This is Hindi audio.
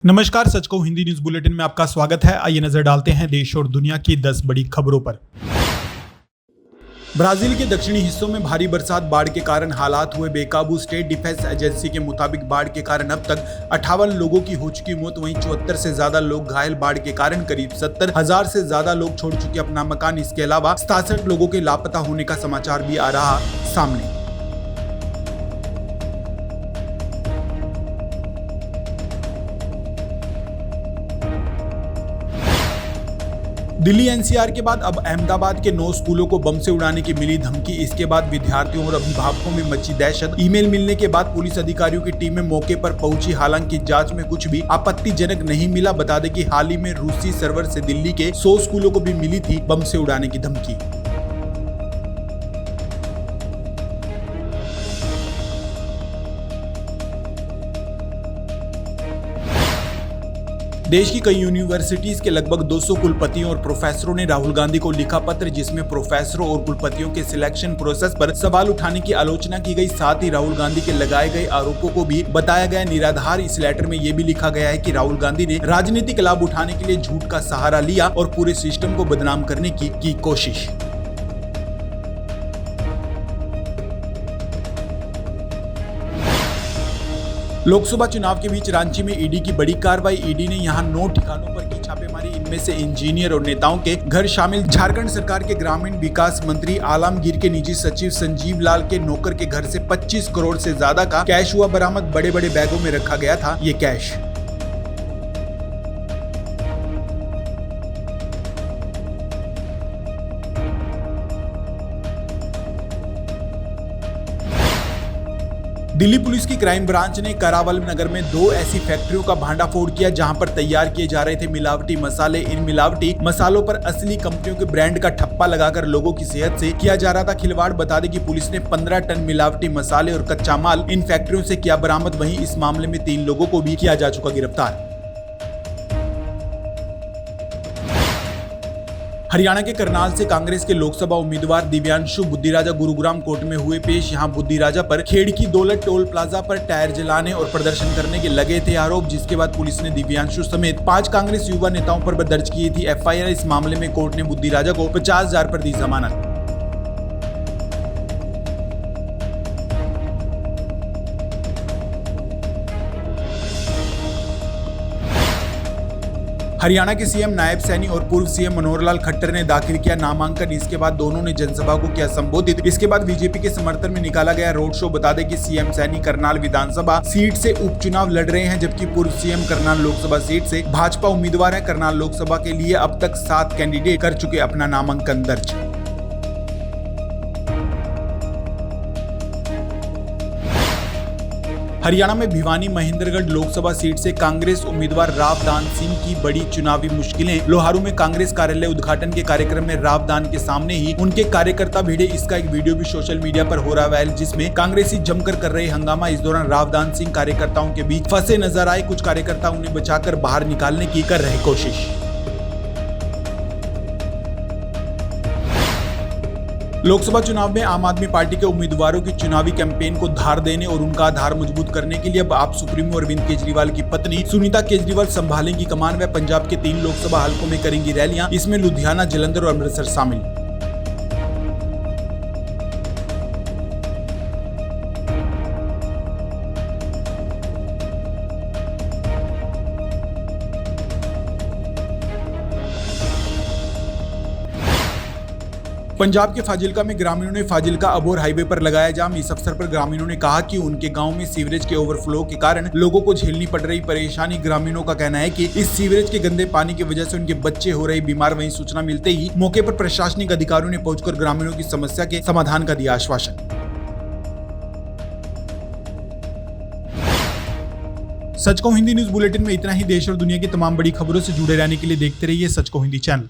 नमस्कार, सच को हिंदी न्यूज बुलेटिन में आपका स्वागत है। आइए नजर डालते हैं देश और दुनिया की 10 बड़ी खबरों पर। ब्राजील के दक्षिणी हिस्सों में भारी बरसात, बाढ़ के कारण हालात हुए बेकाबू। स्टेट डिफेंस एजेंसी के मुताबिक बाढ़ के कारण अब तक 58 लोगों की हो चुकी मौत, वहीं 74 से ज्यादा लोग घायल। बाढ़ के कारण करीब 70,000 से ज्यादा लोग छोड़ चुके अपना मकान। इसके अलावा 67 लोगों के लापता होने का समाचार भी आ रहा सामने। दिल्ली एनसीआर के बाद अब अहमदाबाद के 9 स्कूलों को बम से उड़ाने की मिली धमकी। इसके बाद विद्यार्थियों और अभिभावकों में मची दहशत। ईमेल मिलने के बाद पुलिस अधिकारियों की टीमें मौके पर पहुंची। हालांकि जांच में कुछ भी आपत्तिजनक नहीं मिला। बता दें कि हाल ही में रूसी सर्वर से दिल्ली के 100 स्कूलों को भी मिली थी बम से उड़ाने की धमकी। देश की कई यूनिवर्सिटीज के लगभग 200 कुलपतियों और प्रोफेसरों ने राहुल गांधी को लिखा पत्र, जिसमें प्रोफेसरों और कुलपतियों के सिलेक्शन प्रोसेस पर सवाल उठाने की आलोचना की गई। साथ ही राहुल गांधी के लगाए गए आरोपों को भी बताया गया निराधार। इस लेटर में यह भी लिखा गया है कि राहुल गांधी ने राजनीतिक लाभ उठाने के लिए झूठ का सहारा लिया और पूरे सिस्टम को बदनाम करने की कोशिश। लोकसभा चुनाव के बीच रांची में ईडी की बड़ी कार्रवाई। ईडी ने यहां 9 ठिकानों पर की छापेमारी। इनमें से इंजीनियर और नेताओं के घर शामिल। झारखंड सरकार के ग्रामीण विकास मंत्री आलमगीर के निजी सचिव संजीव लाल के नौकर के घर से 25 करोड़ से ज्यादा का कैश हुआ बरामद। बड़े बड़े बैगों में रखा गया था ये कैश। दिल्ली पुलिस की क्राइम ब्रांच ने करावल नगर में 2 ऐसी फैक्ट्रियों का भांडाफोड़ किया जहां पर तैयार किए जा रहे थे मिलावटी मसाले। इन मिलावटी मसालों पर असली कंपनियों के ब्रांड का ठप्पा लगाकर लोगों की सेहत से किया जा रहा था खिलवाड़। बता दें कि पुलिस ने 15 टन मिलावटी मसाले और कच्चा माल इन फैक्ट्रियों से किया बरामद। वहीं इस मामले में 3 लोगों को भी किया जा चुका गिरफ्तार। हरियाणा के करनाल से कांग्रेस के लोकसभा उम्मीदवार दिव्यांशु बुद्धिराजा गुरुग्राम कोर्ट में हुए पेश। यहां बुद्धिराजा पर खेड़की दौलत टोल प्लाजा पर टायर जलाने और प्रदर्शन करने के लगे थे आरोप, जिसके बाद पुलिस ने दिव्यांशु समेत 5 कांग्रेस युवा नेताओं पर दर्ज की थी एफआईआर। इस मामले में कोर्ट ने बुद्धिराजा को 50,000 पर दी जमानत। हरियाणा के सीएम नायब सैनी और पूर्व सीएम मनोहर लाल खट्टर ने दाखिल किया नामांकन। इसके बाद दोनों ने जनसभा को किया संबोधित। इसके बाद बीजेपी के समर्थन में निकाला गया रोड शो। बता दें कि सीएम सैनी करनाल विधानसभा सीट से उपचुनाव लड़ रहे हैं, जबकि पूर्व सीएम करनाल लोकसभा सीट से भाजपा उम्मीदवार है। करनाल लोकसभा के लिए अब तक 7 कैंडिडेट कर चुके अपना नामांकन दर्ज। हरियाणा में भिवानी महेंद्रगढ़ लोकसभा सीट से कांग्रेस उम्मीदवार रावदान सिंह की बड़ी चुनावी मुश्किलें। लोहारू में कांग्रेस कार्यालय उद्घाटन के कार्यक्रम में रावदान के सामने ही उनके कार्यकर्ता भिड़े। इसका एक वीडियो भी सोशल मीडिया पर हो रहा है वायरल, जिसमें कांग्रेसी जमकर कर रहे हंगामा। इस दौरान रावदान सिंह कार्यकर्ताओं के बीच फंसे नजर आए। कुछ कार्यकर्ता उन्हें बचाकर बाहर निकालने की कर रहे कोशिश। लोकसभा चुनाव में आम आदमी पार्टी के उम्मीदवारों की चुनावी कैंपेन को धार देने और उनका आधार मजबूत करने के लिए अब आप सुप्रीमो अरविंद केजरीवाल की पत्नी सुनीता केजरीवाल संभालेंगी कमान। व पंजाब के 3 लोकसभा हलकों में करेंगी रैलियां। इसमें लुधियाना, जलंधर और अमृतसर शामिल। पंजाब के फाजिल्का में ग्रामीणों ने फाजिल्का अबोर हाईवे पर लगाया जाम। इस अवसर पर ग्रामीणों ने कहा कि उनके गांव में सीवरेज के ओवरफ्लो के कारण लोगों को झेलनी पड़ रही परेशानी। ग्रामीणों का कहना है कि इस सीवरेज के गंदे पानी की वजह से उनके बच्चे हो रहे बीमार। वहीं सूचना मिलते ही मौके पर प्रशासनिक अधिकारियों ने पहुंचकर ग्रामीणों की समस्या के समाधान का दिया आश्वासन। सच को हिंदी न्यूज बुलेटिन में इतना ही। देश और दुनिया की तमाम बड़ी खबरों से जुड़े रहने के लिए देखते रहिए सच को हिंदी चैनल।